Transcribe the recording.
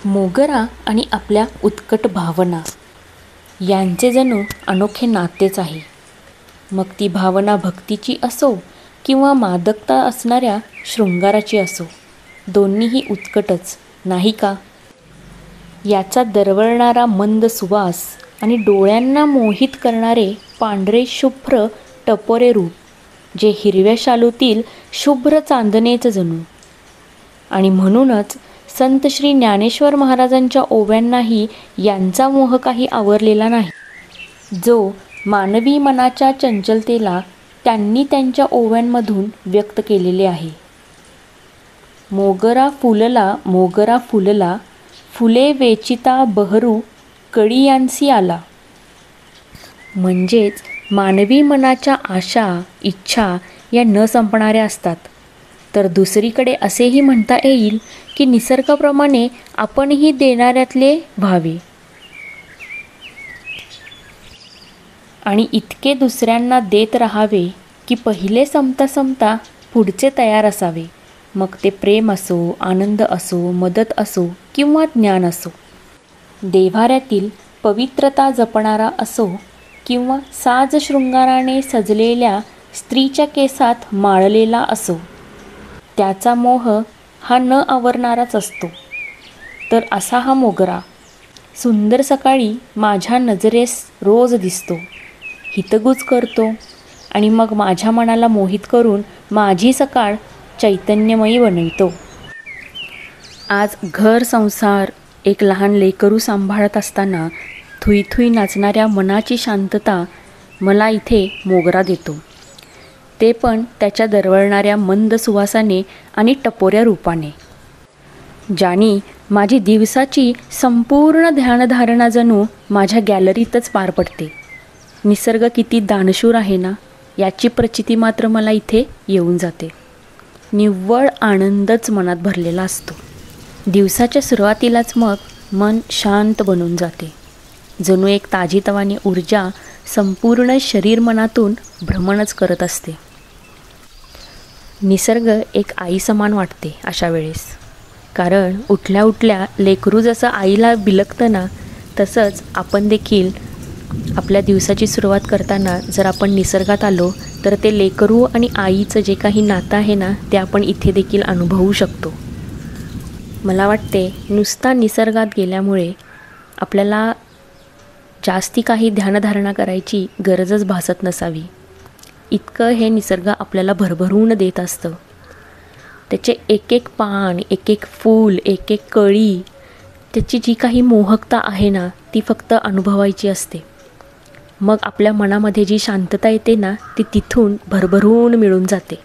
मोगरा आणि आपल्या उत्कट भावना यांचे जणू अनोखे नातेच आहे. मग ती भावना भक्तीची असो किंवा मादकता असणाऱ्या शृंगाराची असो, दोन्हीही उत्कटच नाही का? याचा दरवळणारा मंद सुवास आणि डोळ्यांना मोहित करणारे पांढरे शुभ्र टपोरे रूप, जे हिरव्या शालूतील शुभ्र चांदणेच जणू. आणि म्हणूनच संत श्री ज्ञानेश्वर महाराजांच्या ओव्यांनाही यांचा मोह काही आवरलेला नाही, जो मानवी मनाच्या चंचलतेला त्यांनी त्यांच्या ओव्यांमधून व्यक्त केलेले आहे. मोगरा फुलला, फुले वेचिता बहरू कळियांसी आला. म्हणजेच मानवी मनाच्या आशा, इच्छा या न संपणाऱ्या असतात. तर दुसरीकडे असेही म्हणता येईल की निसर्गाप्रमाणे आपणही देणाऱ्यातले व्हावे आणि इतके दुसऱ्यांना देत राहावे की पहिले संपता संपता पुढचे तयार असावे. मग ते प्रेम असो, आनंद असो, मदत असो किंवा ज्ञान असो, देव्हाऱ्यातील पवित्रता जपणारा असो किंवा साज शृंगाराने सजलेल्या स्त्रीच्या केसात माळलेला असो, त्याचा मोह हा न आवरणाराच असतो. तर असा हा मोगरा सुंदर सकाळी माझ्या नजरेस रोज दिसतो, हितगुज करतो आणि मग माझ्या मनाला मोहित करून माझी सकाळ चैतन्यमयी बनवितो. आज घर संसार एक लहान लेकरू सांभाळत असताना थुईथुई नाचणाऱ्या मनाची शांतता मला इथे मोगरा देतो, ते पण त्याच्या दरवळणाऱ्या मंद सुवासाने आणि टपोऱ्या रूपाने, ज्याने माझी दिवसाची संपूर्ण ध्यानधारणा जणू माझ्या गॅलरीतच पार पडते. निसर्ग किती दानशूर आहे ना, याची प्रचिती मात्र मला इथे येऊन जाते. निव्वळ आनंदच मनात भरलेला असतो. दिवसाच्या सुरुवातीलाच मग मन शांत बनून जाते, जणू एक ताजीतवानी ऊर्जा संपूर्ण शरीर मनातून भ्रमणच करत असते. निसर्ग एक आई समान वाटते अशा वेळेस, कारण उठल्या उठल्या लेकरू जसं आईला बिलगतं ना, तसंच आपण देखील आपल्या दिवसाची सुरुवात करताना जर आपण निसर्गात आलो तर ते लेकरू आणि आईचं जे काही नातं आहे ना, ते आपण इथे देखील अनुभवू शकतो. मला वाटते नुसता निसर्गात गेल्यामुळे आपल्याला जास्ती काही ध्यानधारणा करायची गरजच भासत नसावी, इतकं हे निसर्ग आपल्याला भरभरून देत असतं. त्याचे एक एक पान, एक एक फूल, एक एक कळी, त्याची जी काही मोहकता आहे ना, ती फक्त अनुभवायची असते. मग आपल्या मनामध्ये जी शांतता येते ना, ती तिथून भरभरून मिळून जाते.